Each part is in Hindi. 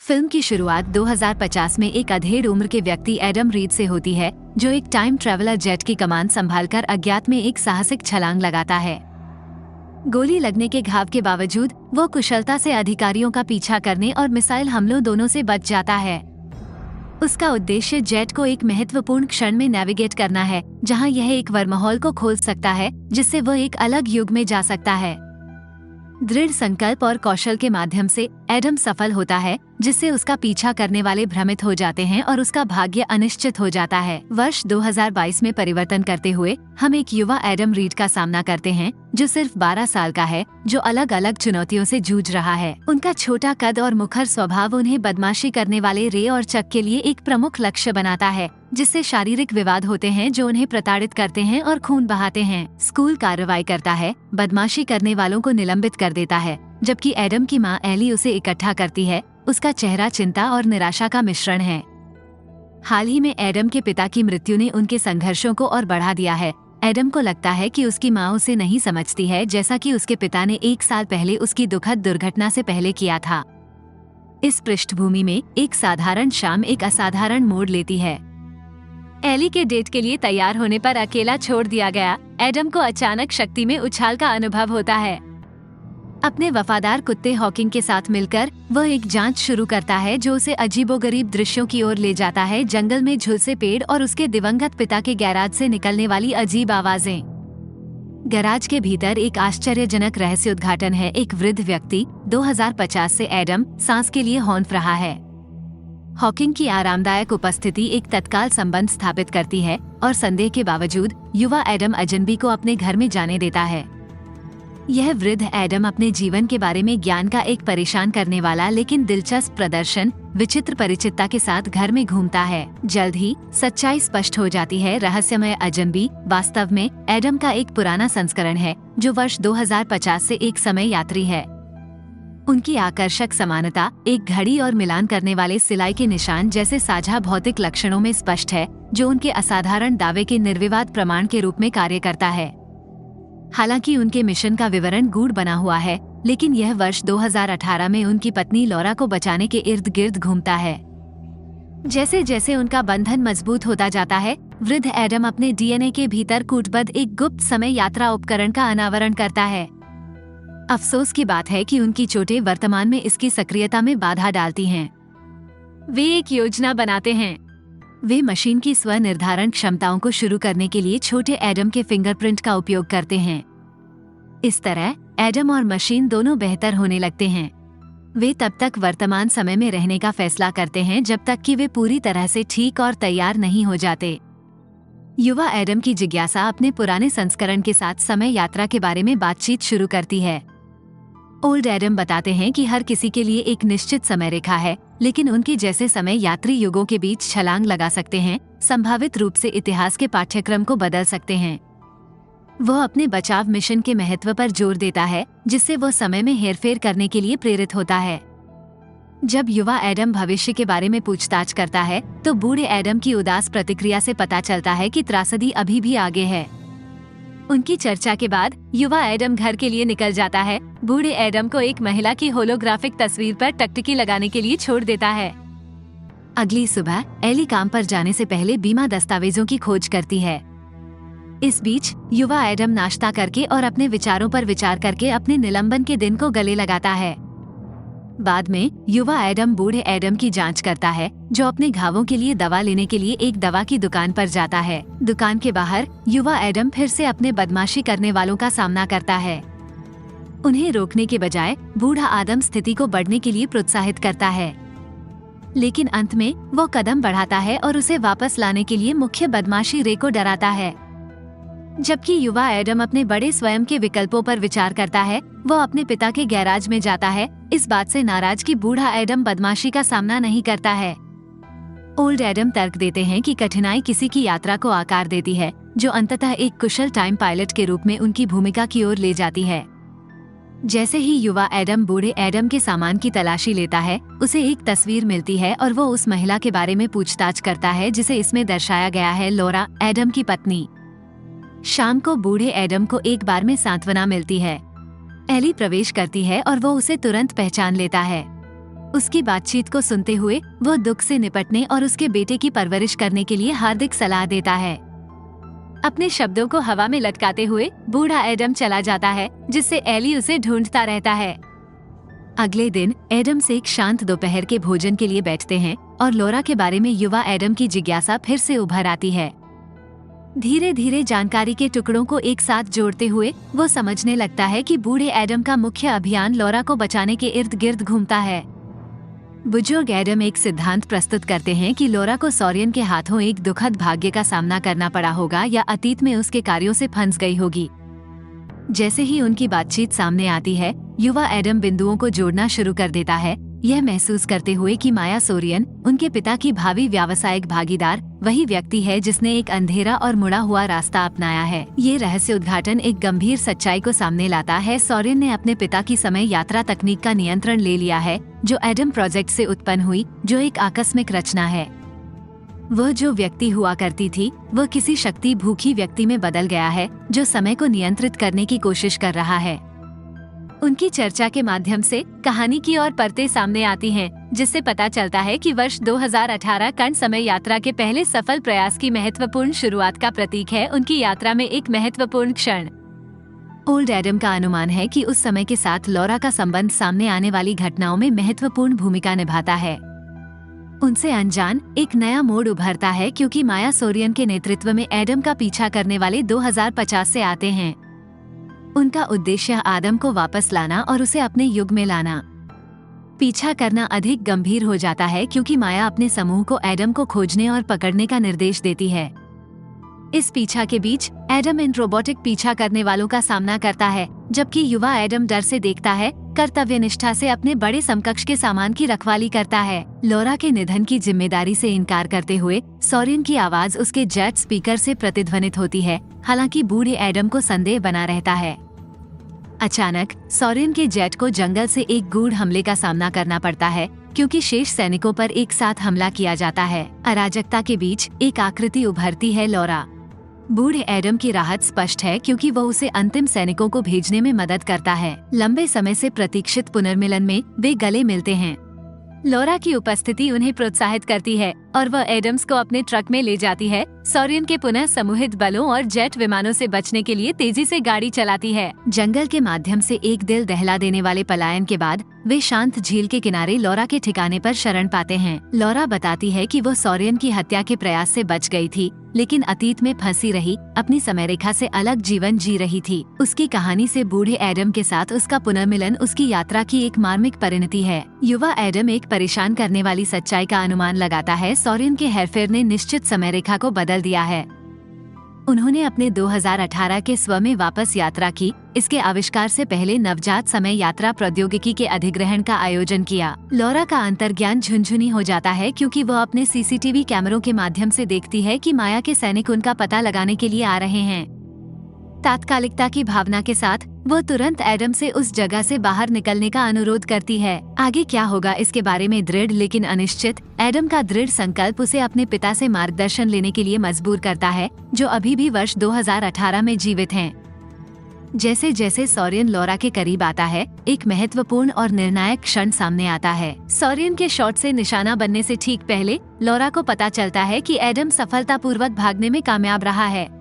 फिल्म की शुरुआत 2050 में एक अधेड़ उम्र के व्यक्ति एडम रीड से होती है, जो एक टाइम ट्रेवलर जेट की कमान संभालकर अज्ञात में एक साहसिक छलांग लगाता है। गोली लगने के घाव के बावजूद वो कुशलता से अधिकारियों का पीछा करने और मिसाइल हमलों दोनों से बच जाता है। उसका उद्देश्य जेट को एक महत्वपूर्ण क्षण में नेविगेट करना है, जहां यह एक वर्महोल को खोल सकता है, जिससे वह एक अलग युग में जा सकता है। दृढ़ संकल्प और कौशल के माध्यम से एडम सफल होता है, जिससे उसका पीछा करने वाले भ्रमित हो जाते हैं और उसका भाग्य अनिश्चित हो जाता है। वर्ष 2022 में परिवर्तन करते हुए हम एक युवा एडम रीड का सामना करते हैं, जो सिर्फ 12 साल का है, जो अलग अलग चुनौतियों से जूझ रहा है। उनका छोटा कद और मुखर स्वभाव उन्हें बदमाशी करने वाले रे और चक के लिए एक प्रमुख लक्ष्य बनाता है, जिससे शारीरिक विवाद होते हैं जो उन्हें प्रताड़ित करते हैं और खून बहाते हैं। स्कूल कार्रवाई करता है, बदमाशी करने वालों को निलंबित कर देता है, जबकि एडम की मां एली उसे इकट्ठा करती है। उसका चेहरा चिंता और निराशा का मिश्रण है। हाल ही में एडम के पिता की मृत्यु ने उनके संघर्षों को और बढ़ा दिया है। एडम को लगता है कि उसकी मां उसे नहीं समझती है, जैसा कि उसके पिता ने 1 साल पहले उसकी दुखद दुर्घटना से पहले किया था। इस पृष्ठभूमि में एक साधारण शाम एक असाधारण मोड़ लेती है। एली के डेट के लिए तैयार होने पर अकेला छोड़ दिया गया एडम को अचानक शक्ति में उछाल का अनुभव होता है। अपने वफादार कुत्ते हॉकिंग के साथ मिलकर वह एक जांच शुरू करता है, जो उसे अजीबोगरीब दृश्यों की ओर ले जाता है। जंगल में झुलसे पेड़ और उसके दिवंगत पिता के गैराज से निकलने वाली अजीब आवाजें। गैराज के भीतर एक आश्चर्यजनक रहस्य उद्घाटन है। एक वृद्ध व्यक्ति 2050 से एडम सांस के लिए हौंफ रहा है। हॉकिंग की आरामदायक उपस्थिति एक तत्काल संबंध स्थापित करती है और संदेह के बावजूद युवा एडम अजनबी को अपने घर में जाने देता है। यह वृद्ध एडम अपने जीवन के बारे में ज्ञान का एक परेशान करने वाला लेकिन दिलचस्प प्रदर्शन विचित्र परिचितता के साथ घर में घूमता है। जल्द ही सच्चाई स्पष्ट हो जाती है। रहस्यमय अजनबी वास्तव में एडम का एक पुराना संस्करण है, जो वर्ष 2050 से एक समय यात्री है। उनकी आकर्षक समानता एक घड़ी और मिलान करने वाले सिलाई के निशान जैसे साझा भौतिक लक्षणों में स्पष्ट है, जो उनके असाधारण दावे के निर्विवाद प्रमाण के रूप में कार्य करता है। हालांकि उनके मिशन का विवरण गूढ़ बना हुआ है, लेकिन यह वर्ष 2018 में उनकी पत्नी लॉरा को बचाने के इर्द गिर्द घूमता है। जैसे जैसे उनका बंधन मजबूत होता जाता है, वृद्ध एडम अपने डीएनए के भीतर कूटबद्ध एक गुप्त समय यात्रा उपकरण का अनावरण करता है। अफसोस की बात है कि उनकी चोटें वर्तमान में इसकी सक्रियता में बाधा डालती हैं। वे एक योजना बनाते हैं। वे मशीन की स्व निर्धारण क्षमताओं को शुरू करने के लिए छोटे एडम के फिंगरप्रिंट का उपयोग करते हैं। इस तरह एडम और मशीन दोनों बेहतर होने लगते हैं। वे तब तक वर्तमान समय में रहने का फैसला करते हैं जब तक कि वे पूरी तरह से ठीक और तैयार नहीं हो जाते। युवा एडम की जिज्ञासा अपने पुराने संस्करण के साथ समय यात्रा के बारे में बातचीत शुरू करती है। ओल्ड एडम बताते हैं कि हर किसी के लिए एक निश्चित समय रेखा है, लेकिन उनके जैसे समय यात्री युगों के बीच छलांग लगा सकते हैं, संभावित रूप से इतिहास के पाठ्यक्रम को बदल सकते हैं। वह अपने बचाव मिशन के महत्व पर जोर देता है, जिससे वह समय में हेरफेर करने के लिए प्रेरित होता है। जब युवा एडम भविष्य के बारे में पूछताछ करता है, तो बूढ़े एडम की उदास प्रतिक्रिया से पता चलता है कि त्रासदी अभी भी आगे है। उनकी चर्चा के बाद युवा एडम घर के लिए निकल जाता है। बूढ़े एडम को एक महिला की होलोग्राफिक तस्वीर पर टकटकी लगाने के लिए छोड़ देता है। अगली सुबह एली काम पर जाने से पहले बीमा दस्तावेजों की खोज करती है। इस बीच युवा एडम नाश्ता करके और अपने विचारों पर विचार करके अपने निलंबन के दिन को गले लगाता है। बाद में युवा एडम बूढ़े एडम की जांच करता है, जो अपने घावों के लिए दवा लेने के लिए एक दवा की दुकान पर जाता है। दुकान के बाहर युवा एडम फिर से अपने बदमाशी करने वालों का सामना करता है। उन्हें रोकने के बजाय बूढ़ा आदम स्थिति को बढ़ने के लिए प्रोत्साहित करता है, लेकिन अंत में वो कदम बढ़ाता है और उसे वापस लाने के लिए मुख्य बदमाशी रे को डराता है। जबकि युवा एडम अपने बड़े स्वयं के विकल्पों पर विचार करता है, वो अपने पिता के गैराज में जाता है, इस बात से नाराज कि बूढ़ा एडम बदमाशी का सामना नहीं करता है। ओल्ड एडम तर्क देते हैं कि कठिनाई किसी की यात्रा को आकार देती है, जो अंततः एक कुशल टाइम पायलट के रूप में उनकी भूमिका की ओर ले जाती है। जैसे ही युवा एडम बूढ़े एडम के सामान की तलाशी लेता है, उसे एक तस्वीर मिलती है और वो उस महिला के बारे में पूछताछ करता है जिसे इसमें दर्शाया गया है, लॉरा, एडम की पत्नी। शाम को बूढ़े एडम को एक बार में सांत्वना मिलती है। एली प्रवेश करती है और वो उसे तुरंत पहचान लेता है। उसकी बातचीत को सुनते हुए वो दुख से निपटने और उसके बेटे की परवरिश करने के लिए हार्दिक सलाह देता है। अपने शब्दों को हवा में लटकाते हुए बूढ़ा एडम चला जाता है, जिससे एली उसे ढूंढता रहता है। अगले दिन एडम से एक शांत दोपहर के भोजन के लिए बैठते हैं और लॉरा के बारे में युवा एडम की जिज्ञासा फिर से उभर आती है। धीरे धीरे जानकारी के टुकड़ों को एक साथ जोड़ते हुए वो समझने लगता है कि बूढ़े एडम का मुख्य अभियान लॉरा को बचाने के इर्द गिर्द घूमता है। बुजुर्ग एडम एक सिद्धांत प्रस्तुत करते हैं कि लॉरा को सॉरियन के हाथों एक दुखद भाग्य का सामना करना पड़ा होगा या अतीत में उसके कार्यों से फंस गई होगी। जैसे ही उनकी बातचीत सामने आती है, युवा एडम बिंदुओं को जोड़ना शुरू कर देता है, यह महसूस करते हुए कि माया सोरियन, उनके पिता की भावी व्यावसायिक भागीदार, वही व्यक्ति है जिसने एक अंधेरा और मुड़ा हुआ रास्ता अपनाया है। ये रहस्य उद्घाटन एक गंभीर सच्चाई को सामने लाता है। सोरियन ने अपने पिता की समय यात्रा तकनीक का नियंत्रण ले लिया है, जो एडम प्रोजेक्ट से उत्पन्न हुई, जो एक आकस्मिक रचना है। वह जो व्यक्ति हुआ करती थी, वह किसी शक्ति भूखी व्यक्ति में बदल गया है, जो समय को नियंत्रित करने की कोशिश कर रहा है। उनकी चर्चा के माध्यम से कहानी की और परतें सामने आती हैं, जिससे पता चलता है कि वर्ष 2018 कण समय यात्रा के पहले सफल प्रयास की महत्वपूर्ण शुरुआत का प्रतीक है। उनकी यात्रा में एक महत्वपूर्ण क्षण। ओल्ड एडम का अनुमान है कि उस समय के साथ लॉरा का संबंध सामने आने वाली घटनाओं में महत्वपूर्ण भूमिका निभाता है। उनसे अनजान एक नया मोड़ उभरता है, क्योंकि माया सोरियन के नेतृत्व में एडम का पीछा करने वाले 2050 से आते हैं। उनका उद्देश्य आदम को वापस लाना और उसे अपने युग में लाना। पीछा करना अधिक गंभीर हो जाता है, क्योंकि माया अपने समूह को एडम को खोजने और पकड़ने का निर्देश देती है। इस पीछा के बीच एडम इन रोबोटिक पीछा करने वालों का सामना करता है, जबकि युवा एडम डर से देखता है, कर्तव्य निष्ठा से अपने बड़े समकक्ष के सामान की रखवाली करता है। लॉरा के निधन की जिम्मेदारी से इनकार करते हुए सोरियन की आवाज उसके जेट स्पीकर से प्रतिध्वनित होती है, हालांकि बूढ़े एडम को संदेह बना रहता है। अचानक सोरियन के जेट को जंगल से एक गूढ़ हमले का सामना करना पड़ता है, क्योंकि शेष सैनिकों पर एक साथ हमला किया जाता है। अराजकता के बीच एक आकृति उभरती है, लॉरा। बूढ़े एडम की राहत स्पष्ट है, क्योंकि वह उसे अंतिम सैनिकों को भेजने में मदद करता है। लंबे समय से प्रतीक्षित पुनर्मिलन में वे गले मिलते हैं। लॉरा की उपस्थिति उन्हें प्रोत्साहित करती है और वह एडम्स को अपने ट्रक में ले जाती है। सोरियन के पुनः समूहित बलों और जेट विमानों से बचने के लिए तेजी से गाड़ी चलाती है। जंगल के माध्यम से एक दिल दहला देने वाले पलायन के बाद वे शांत झील के किनारे लॉरा के ठिकाने पर शरण पाते हैं। लॉरा बताती है कि वो सोरियन की हत्या के प्रयास से बच गई थी, लेकिन अतीत में फंसी रही, अपनी समय रेखा से अलग जीवन जी रही थी। उसकी कहानी से बूढ़े एडम के साथ उसका पुनर्मिलन उसकी यात्रा की एक मार्मिक परिणति है। युवा एडम एक परेशान करने वाली सच्चाई का अनुमान लगाता है, सोरियन के हेरफेर ने निश्चित समय रेखा को बदल दिया है। उन्होंने अपने 2018 के स्व में वापस यात्रा की। इसके आविष्कार से पहले नवजात समय यात्रा प्रौद्योगिकी के अधिग्रहण का आयोजन किया। लॉरा का अंतर्ज्ञान झुनझुनी हो जाता है, क्योंकि वह अपने सीसीटीवी कैमरों के माध्यम से देखती है कि माया के सैनिक उनका पता लगाने के लिए आ रहे हैं। तात्कालिकता की भावना के साथ वो तुरंत एडम से उस जगह से बाहर निकलने का अनुरोध करती है। आगे क्या होगा इसके बारे में दृढ़ लेकिन अनिश्चित एडम का दृढ़ संकल्प उसे अपने पिता से मार्गदर्शन लेने के लिए मजबूर करता है, जो अभी भी वर्ष 2018 में जीवित हैं। जैसे जैसे सोरियन लॉरा के करीब आता है, एक महत्वपूर्ण और निर्णायक क्षण सामने आता है। सोरियन के शॉट से निशाना बनने से ठीक पहले लॉरा को पता चलता है कि एडम सफलतापूर्वक भागने में कामयाब रहा है।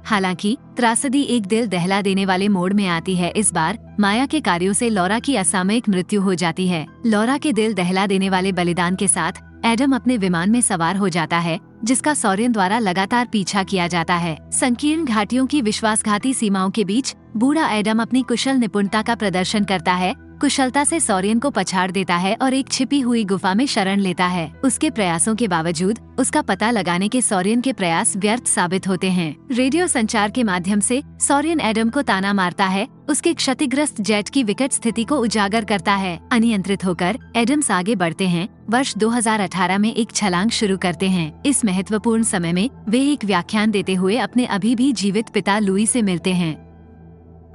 हालांकि त्रासदी एक दिल दहला देने वाले मोड़ में आती है। इस बार माया के कार्यों से लॉरा की असामयिक मृत्यु हो जाती है। लॉरा के दिल दहला देने वाले बलिदान के साथ एडम अपने विमान में सवार हो जाता है, जिसका सोरियन द्वारा लगातार पीछा किया जाता है। संकीर्ण घाटियों की विश्वासघाती सीमाओं के बीच बूढ़ा एडम अपनी कुशल निपुणता का प्रदर्शन करता है, कुशलता से सोरियन को पछाड़ देता है और एक छिपी हुई गुफा में शरण लेता है। उसके प्रयासों के बावजूद उसका पता लगाने के सोरियन के प्रयास व्यर्थ साबित होते हैं। रेडियो संचार के माध्यम से सोरियन एडम को ताना मारता है, उसके क्षतिग्रस्त जेट की विकट स्थिति को उजागर करता है। अनियंत्रित होकर एडम्स आगे बढ़ते हैं, वर्ष 2018 में एक छलांग शुरू करते हैं। इस महत्वपूर्ण समय में वे एक व्याख्यान देते हुए अपने अभी भी जीवित पिता लुई से मिलते हैं।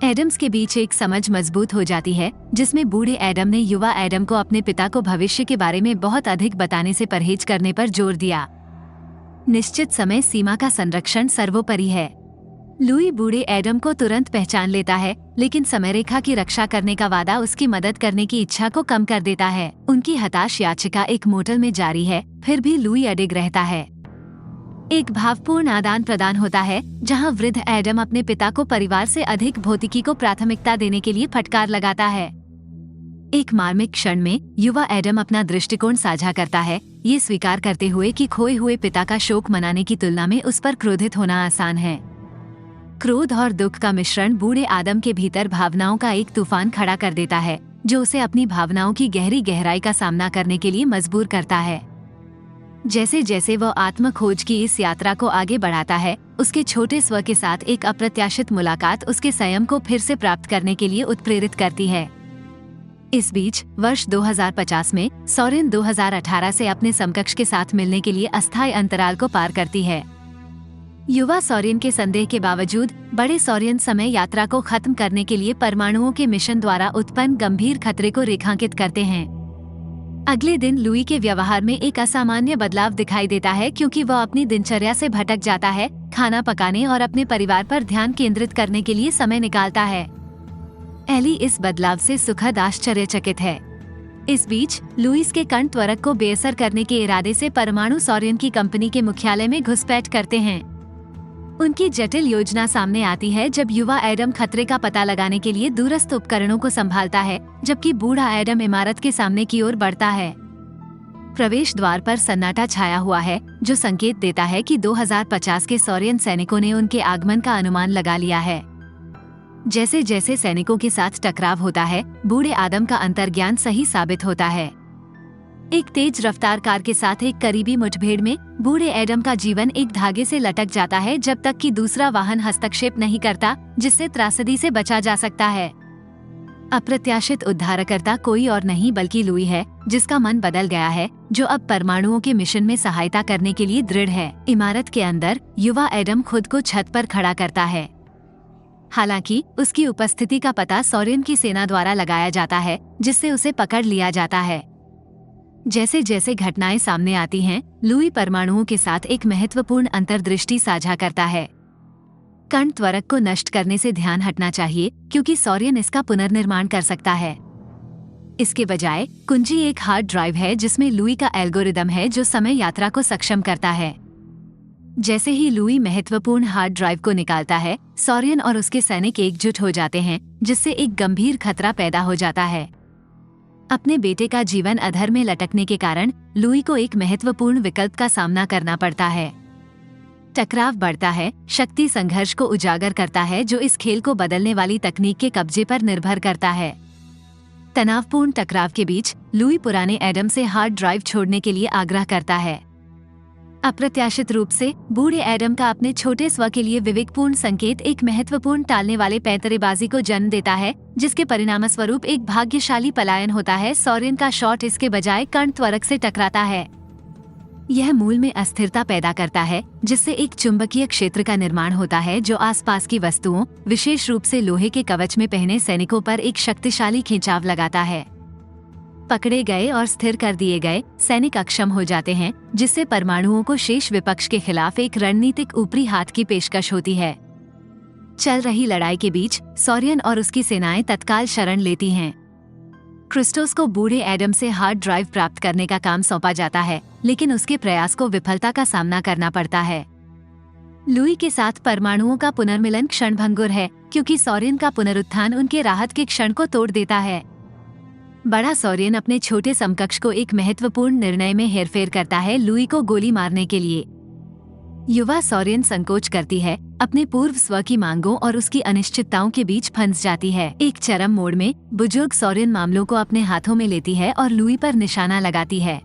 एडम्स के बीच एक समझ मजबूत हो जाती है, जिसमें बूढ़े एडम ने युवा एडम को अपने पिता को भविष्य के बारे में बहुत अधिक बताने से परहेज करने पर जोर दिया। निश्चित समय सीमा का संरक्षण सर्वोपरि है। लुई बूढ़े एडम को तुरंत पहचान लेता है, लेकिन समय रेखा की रक्षा करने का वादा उसकी मदद करने की इच्छा को कम कर देता है। उनकी हताश याचिका एक मोटल में जारी है, फिर भी लुई अडिग रहता है। एक भावपूर्ण आदान प्रदान होता है, जहां वृद्ध एडम अपने पिता को परिवार से अधिक भौतिकी को प्राथमिकता देने के लिए फटकार लगाता है। एक मार्मिक क्षण में युवा एडम अपना दृष्टिकोण साझा करता है, ये स्वीकार करते हुए कि खोए हुए पिता का शोक मनाने की तुलना में उस पर क्रोधित होना आसान है। क्रोध और दुख का मिश्रण बूढ़े आदम के भीतर भावनाओं का एक तूफान खड़ा कर देता है, जो उसे अपनी भावनाओं की गहरी गहराई का सामना करने के लिए मजबूर करता है। जैसे जैसे वह आत्म खोज की इस यात्रा को आगे बढ़ाता है, उसके छोटे स्व के साथ एक अप्रत्याशित मुलाकात उसके संयम को फिर से प्राप्त करने के लिए उत्प्रेरित करती है। इस बीच वर्ष 2050 में सॉरेन 2018 से अपने समकक्ष के साथ मिलने के लिए अस्थायी अंतराल को पार करती है। युवा सॉरेन के संदेह के बावजूद बड़े सॉरेन समय यात्रा को खत्म करने के लिए परमाणुओं के मिशन द्वारा उत्पन्न गंभीर खतरे को रेखांकित करते हैं। अगले दिन लुई के व्यवहार में एक असामान्य बदलाव दिखाई देता है, क्योंकि वह अपनी दिनचर्या से भटक जाता है, खाना पकाने और अपने परिवार पर ध्यान केंद्रित करने के लिए समय निकालता है। एली इस बदलाव से सुखद आश्चर्यचकित है। इस बीच लुईस के कण त्वरक को बेअसर करने के इरादे से परमाणु सॉरेन की कंपनी के मुख्यालय में घुसपैठ करते हैं। उनकी जटिल योजना सामने आती है जब युवा एडम खतरे का पता लगाने के लिए दूरस्थ उपकरणों को संभालता है, जबकि बूढ़ा एडम इमारत के सामने की ओर बढ़ता है। प्रवेश द्वार पर सन्नाटा छाया हुआ है, जो संकेत देता है कि 2050 के सॉरेन सैनिकों ने उनके आगमन का अनुमान लगा लिया है। जैसे जैसे सैनिकों के साथ टकराव होता है, बूढ़े आदम का अंतर्ज्ञान सही साबित होता है। एक तेज रफ्तार कार के साथ एक करीबी मुठभेड़ में बूढ़े एडम का जीवन एक धागे से लटक जाता है, जब तक कि दूसरा वाहन हस्तक्षेप नहीं करता, जिससे त्रासदी से बचा जा सकता है। अप्रत्याशित उद्धारकर्ता कोई और नहीं बल्कि लुई है, जिसका मन बदल गया है, जो अब परमाणुओं के मिशन में सहायता करने के लिए दृढ़ है। इमारत के अंदर युवा एडम खुद को छत पर खड़ा करता है। हालांकि उसकी उपस्थिति का पता सॉरेन की सेना द्वारा लगाया जाता है, जिससे उसे पकड़ लिया जाता है। जैसे जैसे घटनाएं सामने आती हैं, लुई परमाणुओं के साथ एक महत्वपूर्ण अंतर्दृष्टि साझा करता है। कण त्वरक को नष्ट करने से ध्यान हटना चाहिए, क्योंकि सॉरेन इसका पुनर्निर्माण कर सकता है। इसके बजाय कुंजी एक हार्ड ड्राइव है, जिसमें लुई का एल्गोरिदम है, जो समय यात्रा को सक्षम करता है। जैसे ही लुई महत्वपूर्ण हार्ड ड्राइव को निकालता है, सॉरेन और उसके सैनिक एकजुट हो जाते हैं, जिससे एक गंभीर खतरा पैदा हो जाता है। अपने बेटे का जीवन अधर में लटकने के कारण लुई को एक महत्वपूर्ण विकल्प का सामना करना पड़ता है। टकराव बढ़ता है, शक्ति संघर्ष को उजागर करता है, जो इस खेल को बदलने वाली तकनीक के कब्जे पर निर्भर करता है। तनावपूर्ण टकराव के बीच लुई पुराने एडम से हार्ड ड्राइव छोड़ने के लिए आग्रह करता है। अप्रत्याशित रूप से बूढ़े एडम का अपने छोटे स्व के लिए विवेकपूर्ण संकेत एक महत्वपूर्ण टालने वाले पैंतरेबाजी को जन्म देता है, जिसके परिणामस्वरूप एक भाग्यशाली पलायन होता है। सॉरेन का शॉट इसके बजाय कण त्वरक से टकराता है। यह मूल में अस्थिरता पैदा करता है, जिससे एक चुंबकीय क्षेत्र का निर्माण होता है, जो आसपास की वस्तुओं, विशेष रूप से लोहे के कवच में पहने सैनिकों पर एक शक्तिशाली खिंचाव लगाता है। पकड़े गए और स्थिर कर दिए गए सैनिक अक्षम हो जाते हैं, जिससे परमाणुओं को शेष विपक्ष के खिलाफ एक रणनीतिक ऊपरी हाथ की पेशकश होती है। चल रही लड़ाई के बीच सॉरेन और उसकी सेनाएं तत्काल शरण लेती हैं। क्रिस्टोस को बूढ़े एडम से हार्ड ड्राइव प्राप्त करने का काम सौंपा जाता है, लेकिन उसके प्रयास को विफलता का सामना करना पड़ता है। लुई के साथ परमाणुओं का पुनर्मिलन क्षणभंगुर है, क्योंकि सॉरेन का पुनरुत्थान उनके राहत के क्षण को तोड़ देता है। बड़ा सॉरेन अपने छोटे समकक्ष को एक महत्वपूर्ण निर्णय में हेरफेर करता है, लुई को गोली मारने के लिए। युवा सॉरेन संकोच करती है, अपने पूर्व स्व की मांगों और उसकी अनिश्चितताओं के बीच फंस जाती है। एक चरम मोड़ में बुजुर्ग सॉरेन मामलों को अपने हाथों में लेती है और लुई पर निशाना लगाती है।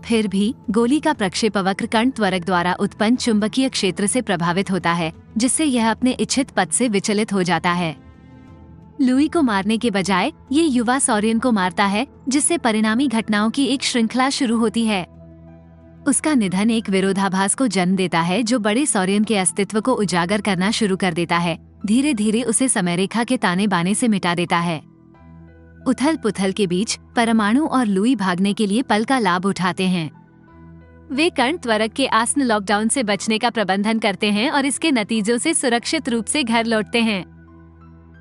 फिर भी गोली का प्रक्षेपवक्र कण त्वरक द्वारा उत्पन्न चुंबकीय क्षेत्र से प्रभावित होता है, जिससे यह अपने इच्छित पथ से विचलित हो जाता है। लुई को मारने के बजाय ये युवा सॉरेन को मारता है, जिससे परिणामी घटनाओं की एक श्रृंखला शुरू होती है। उसका निधन एक विरोधाभास को जन्म देता है, जो बड़े सॉरेन के अस्तित्व को उजागर करना शुरू कर देता है, धीरे धीरे उसे समयरेखा के ताने बाने से मिटा देता है। उथल पुथल के बीच परमाणु और लुई भागने के लिए पल का लाभ उठाते हैं। वे कर्ण त्वरक के आसन्न लॉकडाउन से बचने का प्रबंधन करते हैं और इसके नतीजों से सुरक्षित रूप से घर लौटते हैं।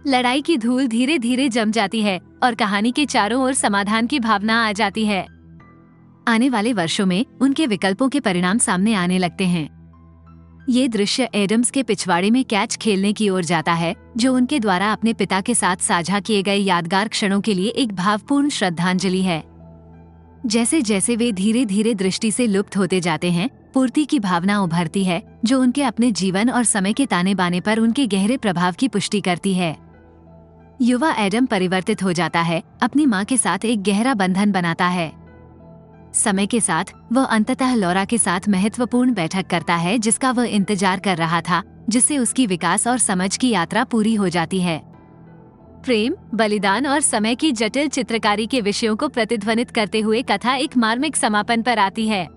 लड़ाई की धूल धीरे धीरे जम जाती है और कहानी के चारों ओर समाधान की भावना आ जाती है। आने वाले वर्षों में उनके विकल्पों के परिणाम सामने आने लगते हैं। ये दृश्य एडम्स के पिछवाड़े में कैच खेलने की ओर जाता है, जो उनके द्वारा अपने पिता के साथ साझा किए गए यादगार क्षणों के लिए एक भावपूर्ण श्रद्धांजलि है। जैसे जैसे वे धीरे धीरे दृष्टि से लुप्त होते जाते हैं, पूर्ति की भावना उभरती है, जो उनके अपने जीवन और समय के ताने बाने पर उनके गहरे प्रभाव की पुष्टि करती है। युवा एडम परिवर्तित हो जाता है, अपनी माँ के साथ एक गहरा बंधन बनाता है। समय के साथ वह अंततः लॉरा के साथ महत्वपूर्ण बैठक करता है, जिसका वह इंतजार कर रहा था, जिससे उसकी विकास और समझ की यात्रा पूरी हो जाती है। प्रेम, बलिदान और समय की जटिल चित्रकारी के विषयों को प्रतिध्वनित करते हुए कथा एक मार्मिक समापन पर आती है।